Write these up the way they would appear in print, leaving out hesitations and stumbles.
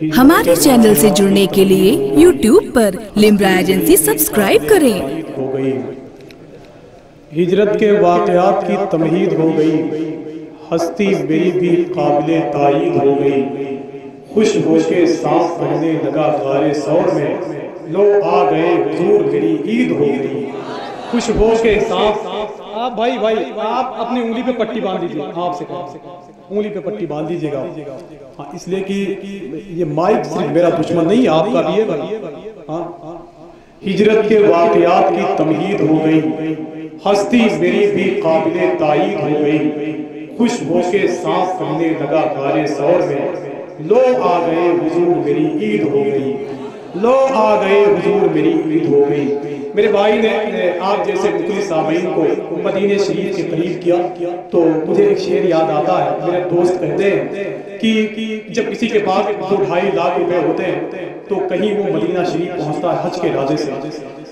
ہمارے چینل سے جڑنے کے لیے یوٹیوب پر لمبرا ایجنسی سبسکرائب کریں۔ ہجرت کے واقعات کی تمہید ہو گئی، ہستی میری بھی قابل تائید ہو گئی، خوش ہو کے سانس پڑھنے لگا غار ثور میں، لو آ گئے حضور میری عید ہو گئی۔ خوش ہو کے سانس، آپ بھائی آپ اپنی انگلی پہ پٹی باندھ دیجئے، آپ سے انگلی پہ پٹی باندھ دیجئے گا، اس لیے کہ یہ مائک صرف میرا دشمن نہیں آپ کا بھی ہے بھائی۔ ہجرت کے واقعات کی تمہید ہو گئی، ہستی میری بھی قابل تائید ہو گئی، خوش ہو کے سانس پڑھنے لگا غار ثور میں، لو آ گئے حضور میری عید ہو گئی، لو آ گئے حضور میری عید ہو گئی۔ میرے بھائی نے آپ جیسے مختلف سامعین کو مدینہ شریف کے قریب کیا تو مجھے ایک شعر یاد آتا ہے۔ میرے دوست کہتے ہیں کہ جب کسی کے پاس 2-2.5 لاکھ روپے ہوتے ہیں تو کہیں وہ مدینہ شریف پہنچتا ہے حج کے ارادے سے،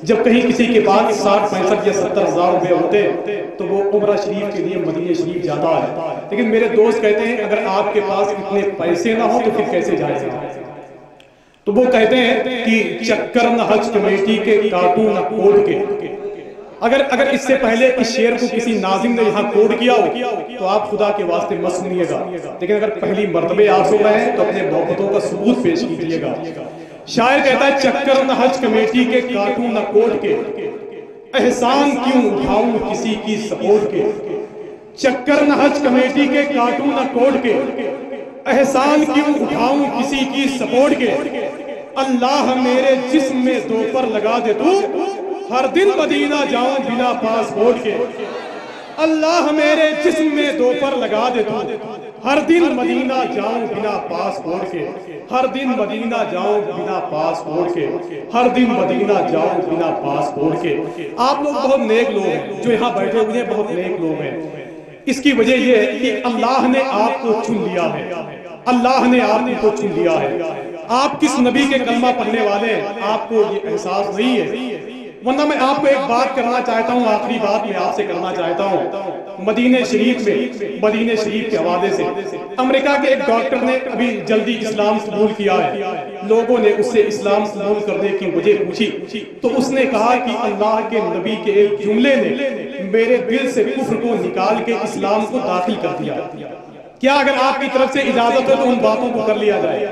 جب کہیں کسی کے پاس 60-65 یا 70 ہزار روپے ہوتے ہیں تو وہ عمرہ شریف کے لیے مدینہ شریف جاتا ہے۔ لیکن میرے دوست کہتے ہیں اگر آپ کے پاس اتنے پیسے نہ ہوں تو پھر کیسے جائے گا؟ تو وہ کہتے ہیں کہ چکر نہ حج کمیٹی کے کاٹو نہ کوڈ کے۔ اگر اس سے پہلے اس شعر کو کسی ناظم نے یہاں کوڈ کیا ہو تو آپ خدا کے واسطے مت سنیے گا، لیکن اگر پہلی مرتبہ آپ سن رہے ہیں تو اپنے محبتوں کا ثبوت پیش کیجیے گا۔ شاعر کہتا ہے چکر نہ حج کمیٹی کے کاٹو نہ کوڈ کے، احسان کیوں اٹھاؤں کسی کی سپورٹ کے۔ چکر نہ حج کمیٹی کے کاٹو نہ کوڈ کے، احسان کیوں اٹھاؤں کسی کی سپورٹ کے۔ اللہ میرے جسم میں دوپر لگا دے تو ہر دن مدینہ جاؤں بنا پاسپورٹ کے۔ اللہ میرے جسم میں دوپر لگا دے تو ہر دن مدینہ جاؤں بنا پاسپورٹ کے، ہر دن مدینہ جاؤں بنا پاسپورٹ کے، ہر دن مدینہ جاؤں بنا پاسپورٹ کے۔ آپ لوگ بہت نیک لوگ ہیں جو یہاں بیٹھے ہوئے ہیں، بہت نیک لوگ ہیں۔ اس کی وجہ یہ ہے کہ اللہ نے آپ کو چن لیا ہے، اللہ نے آپ کو چن لیا ہے۔ آپ کس نبی کے کلمہ پڑھنے والے ہیں آپ کو یہ احساس نہیں ہے، ورنہ میں آپ کو ایک بات کرنا چاہتا ہوں، آخری بات میں آپ سے کرنا چاہتا ہوں۔ مدینہ شریف کے حوالے سے امریکہ کے ایک ڈاکٹر نے ابھی جلدی اسلام قبول کیا ہے، لوگوں نے اس سے اسلام قبول کرنے کی وجہ پوچھی تو اس نے کہا کہ اللہ کے نبی کے ایک جملے نے میرے دل سے کفر کو نکال کے اسلام کو داخل کر دیا۔ کیا اگر آپ کی طرف سے اجازت ہو تو ان باتوں کو کر لیا جائے؟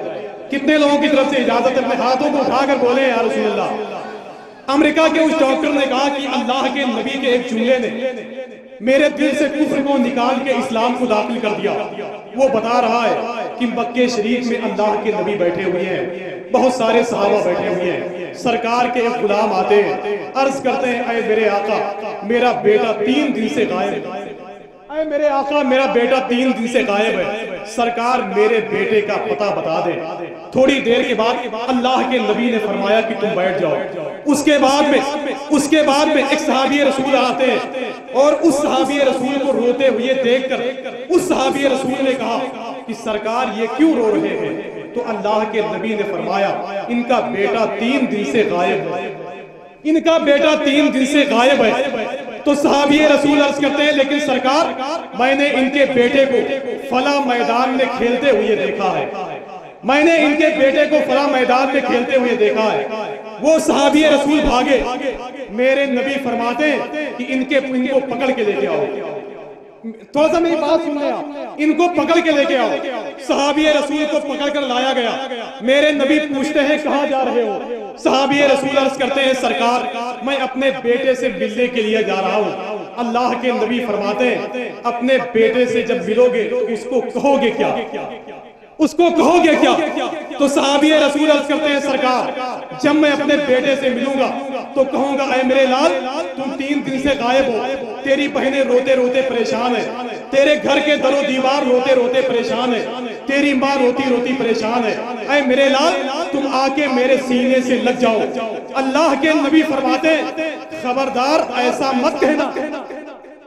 کتنے لوگوں کی طرف سے اجازت ہے؟ اپنے ہاتھوں کو اٹھا کر بولیں یا رسول اللہ۔ امریکہ کے اس ڈاکٹر نے کہا کہ اللہ کے نبی کے ایک جملے نے میرے دل سے کفر کو نکال کے اسلام کو داخل کر دیا۔ وہ بتا رہا ہے کہ مکہ شریف میں اللہ کے نبی بیٹھے ہوئے ہیں، بہت سارے صحابہ بیٹھے ہوئے ہیں، سرکار کے ایک غلام آتے ہیں، عرض کرتے ہیں اے میرے آقا میرا بیٹا 3 دن سے غائب ہے، اے میرے آقا میرا بیٹا 3 دن سے غائب ہے، سرکار میرے بیٹے کا پتہ بتا دیں۔ تھوڑی دیر کے بعد اللہ کے نبی نے فرمایا کہ تم بیٹھ جاؤ۔ اس کے بعد میں ایک صحابی رسول آتے ہیں اور اس صحابی رسول کو روتے ہوئے دیکھ کر اس صحابی رسول نے کہا کہ سرکار یہ کیوں رو رہے ہیں؟ تو اللہ کے نبی نے فرمایا ان کا بیٹا 3 دن سے غائب ہے، ان کا بیٹا 3 دن سے غائب ہے۔ تو صحابی رسول عرض کرتے ہیں لیکن سرکار میں نے ان کے بیٹے کو فلاں میدان میں کھیلتے ہوئے دیکھا ہے، میں نے ان کے بیٹے کو فلاں میدان میں کھیلتے ہوئے دیکھا ہے۔ وہ صحابی رسول بھاگے، میرے نبی فرماتے ہیں کہ ان کو پکڑ کے لے کے آؤ۔ تھوڑا سا میری بات سن لیں آپ، ان کو پکڑ کے لے کے آؤ۔ صحابی رسول کو پکڑ کر لایا گیا۔ میرے نبی پوچھتے ہیں کہاں جا رہے ہو؟ صحابی رسول عرض کرتے ہیں سرکار میں اپنے بیٹے سے ملنے کے لیے جا رہا ہوں۔ اللہ کے نبی فرماتے ہیں اپنے بیٹے سے جب ملو گے تو اس کو کہو گے کیا؟ اس کو کہو گے کیا؟ تو صحابی رسول عرض کرتے ہیں سرکار جب میں اپنے بیٹے سے ملوں گا تو کہوں گا اے میرے لال تم 3 دن سے غائب ہو، تیری بہنیں روتے روتے پریشان ہیں، تیرے گھر کے در و دیوار روتے روتے پریشان ہیں، تیری ماں روتی روتی پریشان ہے، اے میرے لال تم آ کے میرے سینے سے لگ جاؤ۔ اللہ کے نبی فرماتے ہیں خبردار ایسا مت کہنا،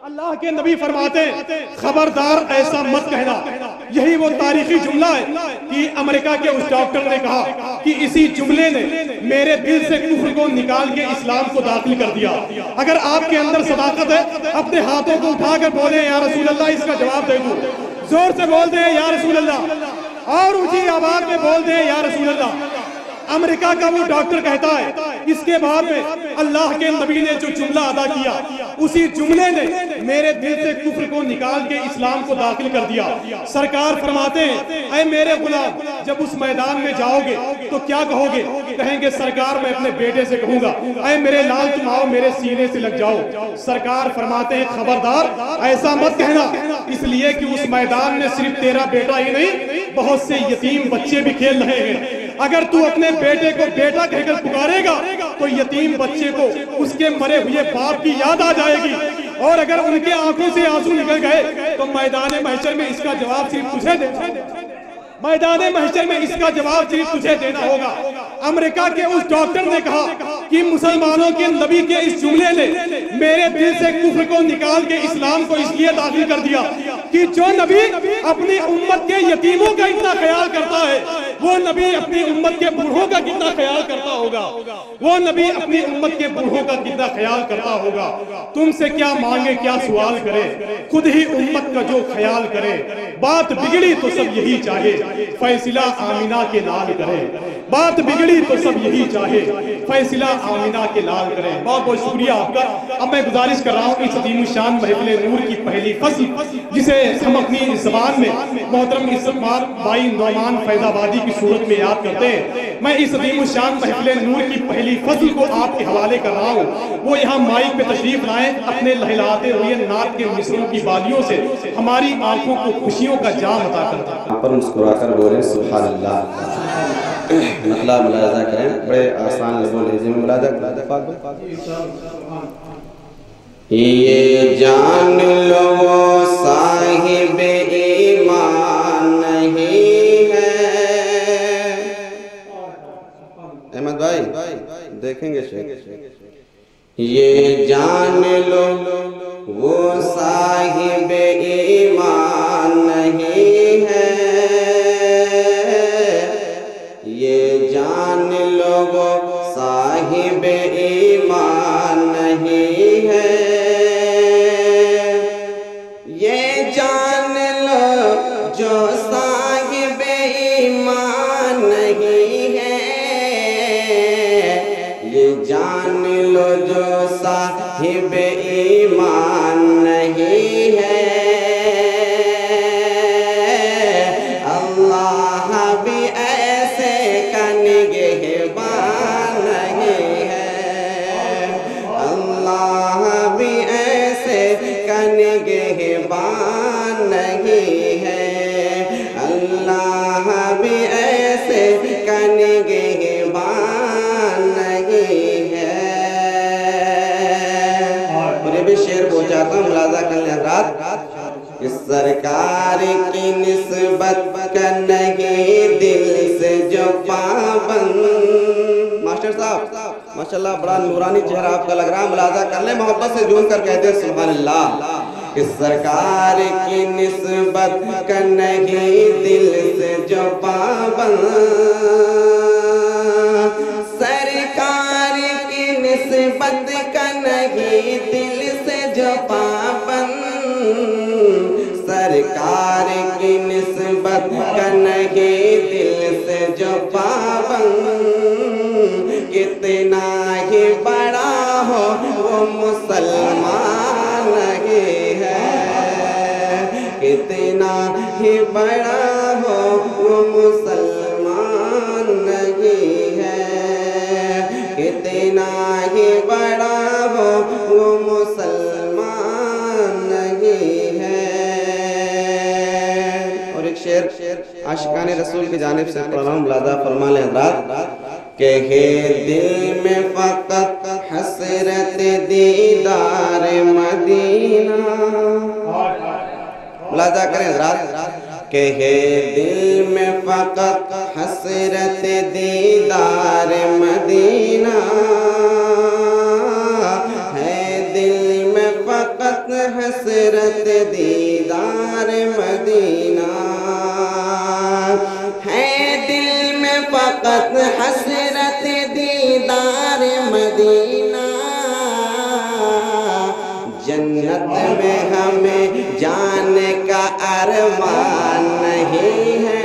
اللہ کے نبی فرماتے ہیں خبردار ایسا مت کہنا۔ یہی وہ تاریخی جملہ ہے کہ امریکہ کے اس ڈاکٹر نے کہا کہ اسی جملے نے میرے دل سے کفر کو نکال کے اسلام کو داخل کر دیا۔ اگر آپ کے اندر صداقت ہے اپنے ہاتھوں کو اٹھا کر بولیں یا رسول اللہ، اس کا جواب دے دوں، زور سے بول دیں یا رسول اللہ۔ اور اونچی آواز میں بول دیں یا رسول اللہ۔ امریکہ کا وہ ڈاکٹر کہتا ہے، اس کے بعد میں اللہ کے نبی نے جو جملہ ادا کیا، اسی جملے نے میرے دل سے کفر کو نکال کے اسلام کو داخل کر دیا۔ سرکار فرماتے ہیں، اے میرے غلام، جب اس میدان میں جاؤ گے تو کیا کہو گے؟ کہیں گے سرکار میں اپنے بیٹے سے کہوں گا، اے میرے لال تم آؤ میرے سینے سے لگ جاؤ۔ سرکار فرماتے ہیں، خبردار ایسا مت کہنا، اس لیے کہ اس میدان میں صرف تیرا بیٹا ہی نہیں، بہت سے یتیم بچے بھی کھیل رہے ہیں۔ اگر تو اپنے بیٹے کو بیٹا کہہ کر پکارے گا تو یتیم بچے کو اس کے مرے ہوئے باپ کی یاد آ جائے گی، اور اگر ان کے آنکھوں سے آنسو نکل گئے تو میدان محشر میں اس کا جواب صرف تجھے دینا ہوگا۔ امریکہ کے اس ڈاکٹر نے کہا کہ مسلمانوں کے نبی کے اس جملے نے میرے دل سے کفر کو نکال کے اسلام کو اس لیے داخل کر دیا کہ جو نبی اپنی امت کے یتیموں کا اتنا خیال کرتا ہے، وہ نبی اپنی امت کے بوڑھوں کا کتنا خیال کرتا ہوگا، وہ نبی اپنی امت کے بوڑھوں کا کتنا خیال کرتا ہوگا۔ تم سے کیا مانگے، کیا سوال کرے، خود ہی امت کا جو خیال کرے۔ بات بگڑی تو سب یہی چاہے، فیصلہ آمینہ کے لال کرے۔ بات بگڑی تو سب یہی چاہے، فیصلہ آمینہ کے لال کرے۔ بہت بہت شکریہ آپ کا۔ اب میں گزارش کر رہا ہوں اس عظیم الشان محفل نور کی پہلی فصل، جسے ہم اپنی زبان میں محترم عزتمآب بھائی نعمان فیض آبادی کی صورت میں یاد کرتے ہیں، میں اس عظیم الشان محفل نور کی پہلی فصل کو آپ کے حوالے کر رہا ہوں۔ وہ یہاں مائک پہ تشریف لائیں، اپنے لہلاتے ہوئے نعت کے مصروں کی بالیوں سے ہماری آنکھوں کو خوشیوں کا جام عطا کرتا ہے۔ یہاں پر مسکرا کر بولیں سبحان اللہ، مطلب ملاحظہ کریں، بڑے آسان لفظوں لہجے میں ملاحظہ کریں۔ یہ جان لو صاحب ایمان نہیں ہے، احمد بھائی دیکھیں گے شیخ، یہ جان لو وہ صاحب ایمان نہیں ہے، یہ جان لو وہ صاحب ایمان نہیں ہے، یہ جان لو جو صاحب ایمان نہیں ہے، یہ جان لو جو صاحب ایمان نہیں ہے، اللہ بھی ایسے کا نگہبان نہیں ہے، اللہ بھی ایسے کا نگہبان نہیں ہے، اللہ بھی ایسے کا نگہبان نہیں ہے۔ اور یہ بھی شعر پہنچاتا ہوں، ملاحظہ کر لیں حضرات، کہ سرکار کی نسبت کا نہیں دل سے جو پابند۔ ماسٹر صاحب ماشاءاللہ بڑا نورانی چہرہ آپ کا لگ رہا ہے، ملاحظہ کر لیں، محبت سے جھوم کر کہتے ہیں سبحان اللہ۔ کہ سرکار کی نسبت کا نہیں دل سے جو پابند، سرکار کی نسبت کا نہیں دل سے جو پابند، سرکار کی نسبت کا نہیں دل سے جو پابند، کتنا ہی بڑا ہو وہ مسلمان نہیں ہے، کتنا ہی بڑا ہو وہ مسلمان نہیں ہے، کتنا ہی بڑا ہو وہ مسلمان نہیں ہے۔ اور ایک شعر عاشقان رسول کی جانب سے پڑھ رہا ہوں، ملاحظہ فرما لیں حضرات، کہ ہے دل میں فقط حسرت دیدار مدینہ، ملاحظہ کریں حضرات، کہ ہے دل میں فقط حسرت دیدار مدینہ، ہے دل میں فقط حسرت دیدار مدینہ، ہے دل میں فقط حسرت دیدار مدینہ، جنت میں ہمیں جانے کا ارمان نہیں ہے،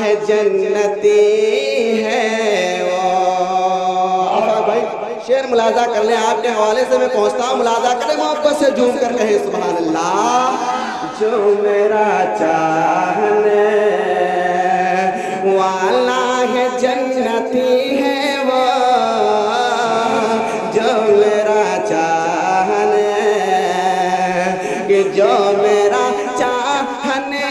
ہے جنتی ہے وہ. بھائی شعر ملاحظہ کر لیں, آپ کے حوالے سے میں پہنچتا ہوں, ملاحظہ کریں, محبت سے جھوم کر کہیں سبحان اللہ. جو میرا چاہنے والا ہے جنتی ہے وہ, جو میرا چاہنے, کہ جو میرا چاہنے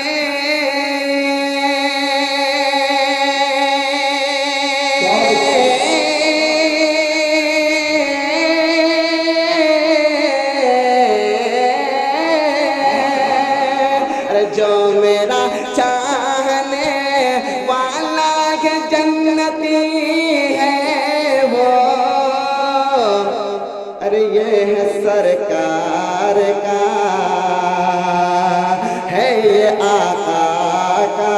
جو میرا چاہنے والا ہے جنتی ہے وہ. ارے یہ ہے سرکار کا, ہے یہ آقا کا,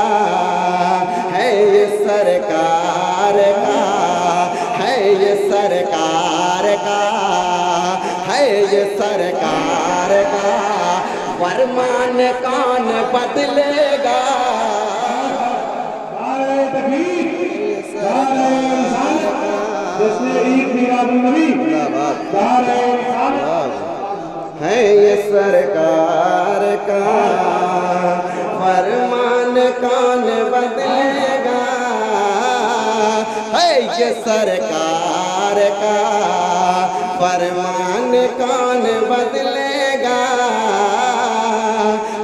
ہے یہ سرکار کا, ہے یہ سرکار کا, ہے یہ سرکار کا. فرمان کون بدلے گا, ہے یہ سرکار کا. فرمان کون بدلے گا, ہے یہ سرکار کا. فرمان کون بدلے گا,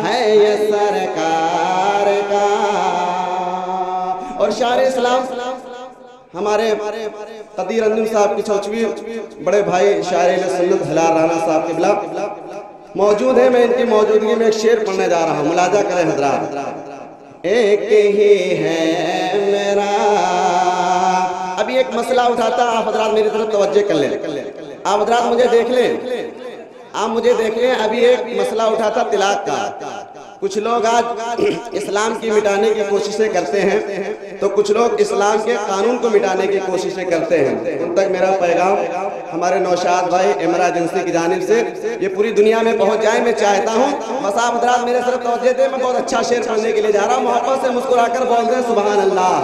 ہے یہ سرکار کا. اور شاعر اسلام ہمارے قدیر انجم صاحب کی چوچوی بڑے بھائی شاعر اہل سنت ہلال رانا صاحب قبلہ موجود ہیں. میں ان کی موجودگی میں ایک شعر پڑھنے جا رہا ہوں, ملاحظہ کریں حضرات. ایک ہی ہے میرا, ابھی ایک مسئلہ اٹھاتا, آپ حضرات میری طرف توجہ کر لیں, آپ حضرات مجھے دیکھ لیں, آپ مجھے دیکھ لیں. ابھی ایک مسئلہ اٹھاتا طلاق کا. کچھ لوگ آج اسلام کی مٹانے کی کوششیں کرتے ہیں, تو کچھ لوگ اسلام کے قانون کو مٹانے کی کوششیں کرتے ہیں. ان تک میرا پیغام ہمارے نوشاد بھائی ایمرجنسی کی جانب سے یہ پوری دنیا میں پہنچ جائے, میں چاہتا ہوں. بس آپ حضرات میرے طرف توجہ دیں, میں بہت اچھا شعر پڑھنے کے لیے جا رہا ہوں. محبت سے مسکرا کر بول دیں سبحان اللہ.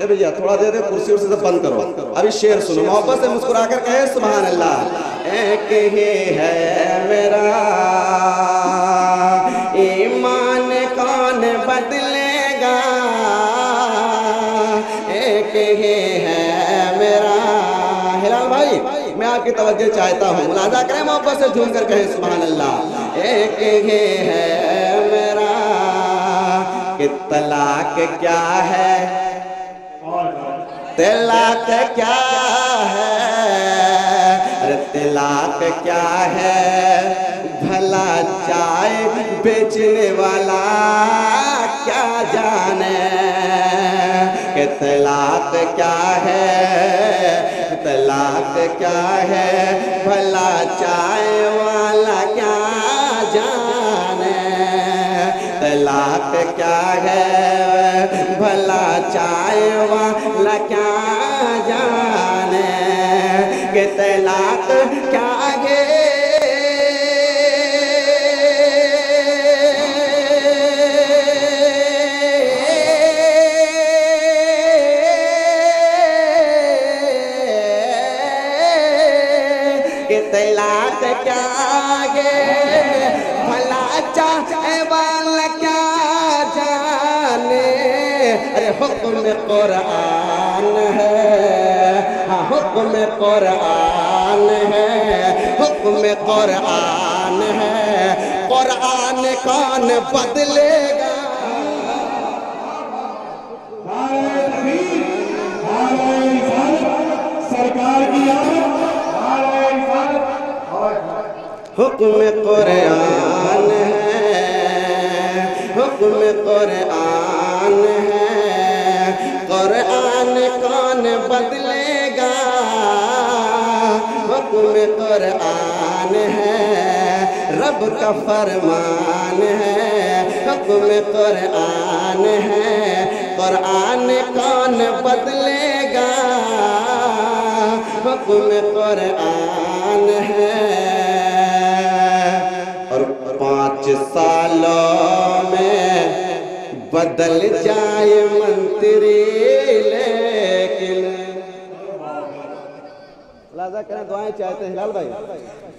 اے بھیا تھوڑا دے دے, کرسی ورسی سے بند کرو, ابھی شعر سنو, محبت سے مسکرا کر کہیں سبحان اللہ. ایک ہی ہے میرا ایمان کون بدلے گا, ایک ہی ہے میرا. ہلال بھائی میں آپ کی توجہ چاہتا ہوں, ملاحظہ کریں, محبت سے جھوم کر کہیں سبحان اللہ. ایک ہی ہے میرا, کہ طلاق کیا ہے, طلاق کیا ہے, ارے طلاق کیا ہے, بھلا چائے بیچنے والا کیا جانے. کہ طلاق کیا ہے, طلاق کیا ہے, بھلا چائے والا کیا جانے. طلاق کیا ہے, بھلا چائے والا کیا جانے. کہ طلاق کیا ہے, کہ طلاق کیا ہے, بھلا چائے والا کیا جانے. ارے حکم قرآن ہے, ہاں حکم قرآن ہے, حکم قرآن ہے. قرآن کون بدلے گا, سرکار کی حکم قرآن ہے, حکم قرآن ہے. قرآن کون بدلے گا, حکم قرآن ہے. رب کا فرمان ہے, حکم قرآن ہے. قرآن کون بدلے گا, حکم قرآن ہے. اور 5 سالوں میں بدل جائے منتری لیکن لہذا کریں دعائیں چاہتے ہیں ہلال بھائی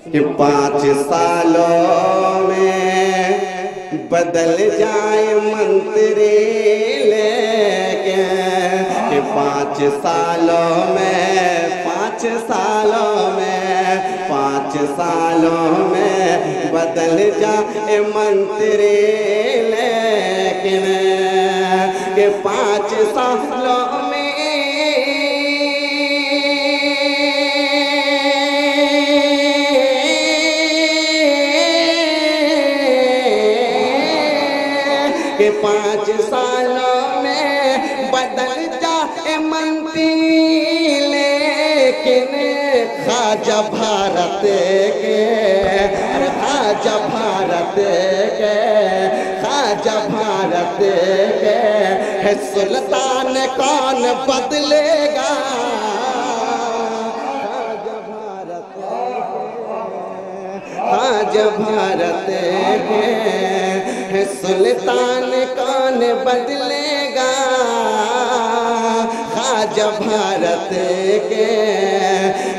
کہ 5 سالوں میں بدل جائے منتری لیکن کہ 5 سالوں میں 5 سالوں میں 5 سالوں میں بدل جائے منتری لیکن کہ 5 سالوں میں کہ 5 سالوں میں بدل جائے منتری لیکن خواجہ بھارت کے خواجہ بھارت کے خواجہ بھارت کے ہے سلطان کون بدلے گا خواجہ بھارت کے خواجہ بھارت کے ہے سلطان کون بدلے گا خواجہ بھارت کے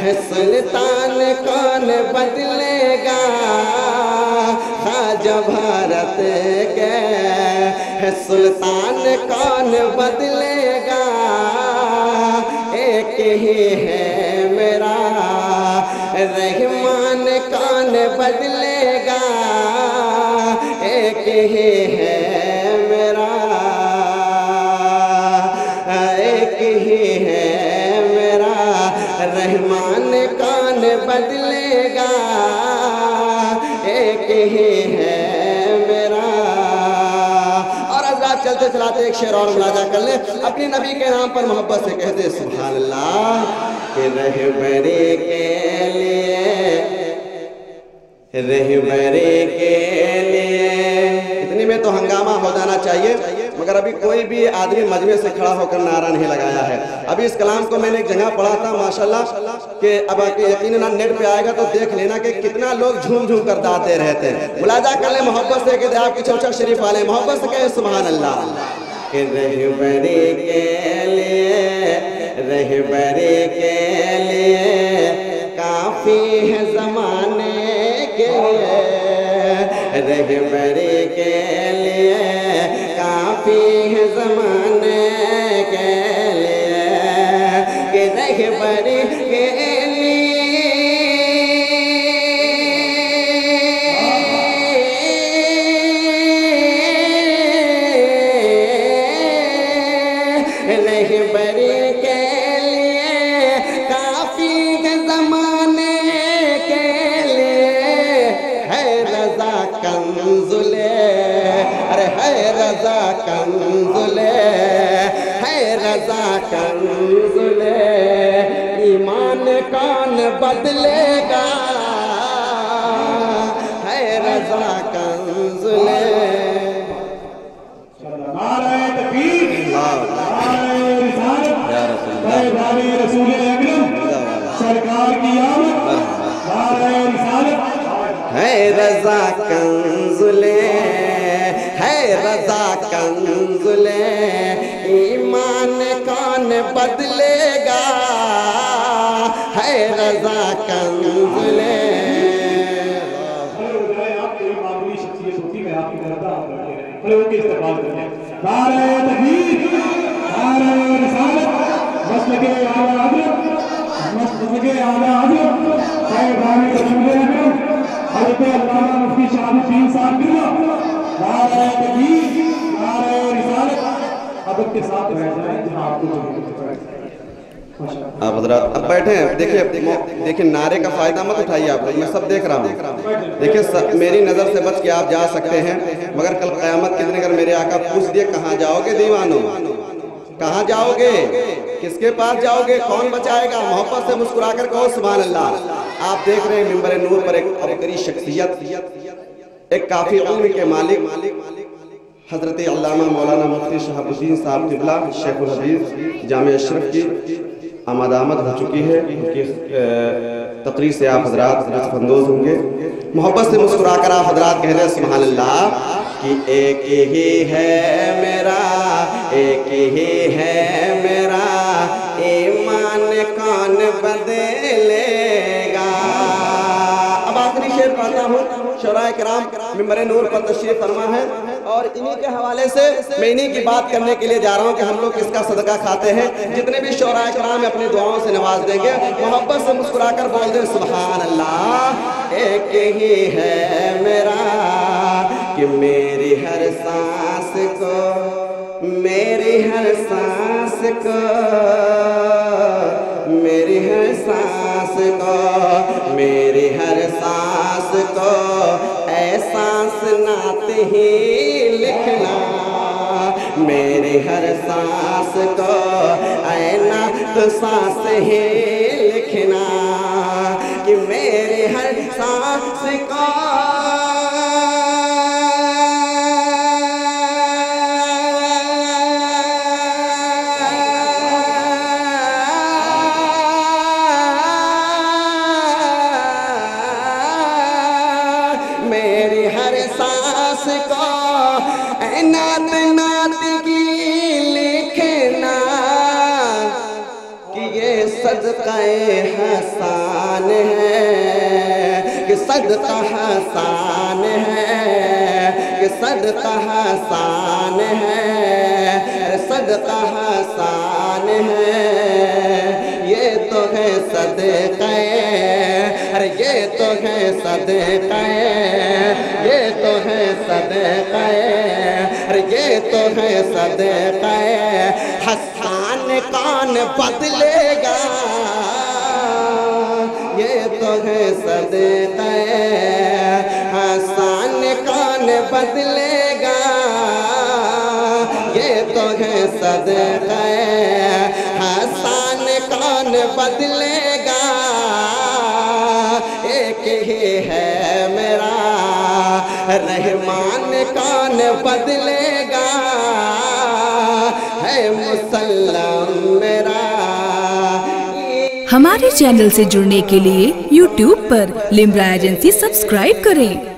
ہے سلطان کون بدلے گا خواجہ بھارت کے ہے سلطان کون بدلے گا ایک ہی ہے میرا رحمان کون بدلے گا ایک ہی ہے میرا ایک ہی ہے میرا رحمان کون بدلے گا ایک ہی ہے میرا اور حضرات چلتے چلاتے ایک شعر اور ملاحظہ کر لیں اپنی نبی کے نام پر محبت سے کہتے سبحان اللہ کہ رہبری کے لیے رہبری کے لیے اتنی میں تو ہنگامہ ہو جانا چاہیے مگر ابھی کوئی بھی آدمی مجمع سے کھڑا ہو کر نعرہ نہیں لگایا ہے ابھی اس کلام کو میں نے ایک جگہ پڑھا تھا ماشاءاللہ کہ اب یقیناً نیٹ پہ آئے گا تو دیکھ لینا کہ کتنا لوگ جھوم جھوم کر داد دے رہے تھے ملاحظہ کر لیں محبت سے کہ آپ کی چوچا شریف والے محبت سے کہیں سبحان اللہ کہ رہبری کے لیے رہبری کے لیے کافی ہے زمانے کے رہبری کے لیے کافی ہے زمانے کے لیے کہ رہبری کے رہبری کے لیے کافی ہے زمانے کے لیے ہے رضا کنزلے ارے ہے رضا کنزلے ہے رضا کنزلے ایمان کون بدلے گا ہے رضا کنزلے رسول اکرم سرکار کی آمد نعرہ رسالت ہے رضا کنزلے ہے رضا کنزلے ایمان کون بدلے گا ہے رضا کنزلے آپ کی معمولی شخصیت ہوتی میں آپ کی طرح کھڑے ہو کے استقبال کرتے ہیں نعرہ تکبیر نعرہ رسالت مسلک اعلیٰ حضرت مسلک اعلیٰ حضرت صاحب رسول اکرم حضرت علامہ مفتی شہاب الدین صاحب قبلہ نعرہ تکبیر نعرہ رسالت ادب کے ساتھ رہ جائیں جہاں آپ کو آپ حضرات اب بیٹھیں دیکھیں نعرے کا فائدہ مت اٹھائیے آپ میں سب دیکھ رہا ہوں دیکھیں میری نظر سے بچ کے آپ جا سکتے ہیں مگر کل قیامت کے دن اگر میرے آقا پوچھ دیے کہاں جاؤ گے دیوانوں کہاں جاؤ گے کس کے پاس جاؤ گے کون بچائے گا محبت سے مسکرا کر کہو سبحان اللہ آپ دیکھ رہے ہیں منبر نور پر ایک عبقری شخصیت ایک کافی علم کے مالک حضرت علامہ مولانا مفتی شہاب الدین صاحب قبلہ شیخ الحدیث جامع اشرف کی آمد ہو چکی ہے ان کی تقریر سے آپ حضرات لطف اندوز ہوں گے محبت سے مسکرا کر آپ حضرات کہہ رہے ہیں سبحان اللہ کہ ایک ہی ہے میرا، ایک ہی ہے میرا، ایمان کون بدلے گا۔ اب آخری شعر پڑھتا ہوں۔ شعراء کرام ممبر نور پر تشریف فرما ہے، اور انہی کے حوالے سے میں انہی کی بات کرنے کے لیے جا رہا ہوں کہ ہم لوگ کس کا صدقہ کھاتے ہیں۔ جتنے بھی شعراء کرام اپنی دعاؤں سے نواز دیں گے، محبت سے مسکرا کر بول دیں سبحان اللہ۔ ایک ہی ہے میرا کہ میری ہر سانس کو، میری ہر سانس کو، میری ہر سانس کو، میری ہر سانس کو اے سانس نعت ہی لکھنا، میری ہر سانس کو اے نعت سانس ہی لکھنا، کہ میری ہر سانس کو نعت نعت کی لکھنا، کہ یہ صدقہ حسان ہے، کہ صدقہ حسان ہے، کہ صدقہ حسان ہے، صدقہ حسان ہے، یہ تو ہے صدقہ، ارے یہ تو ہے صدقہ، یہ تو ہے صدقہ، ارے یہ تو ہے صدقہ حسان کون بدلے گا، یہ تو ہے صدقہ حسان کون بدلے گا، یہ تو ہے صدقہ حسان کون بدلے گا، ایک ہی ہے میرا رحمان کون بدلے گا، ہے مسلم میرا۔ ہمارے چینل سے جڑنے کے لیے YouTube پر لمبرا ایجنسی سبسکرائب کریں۔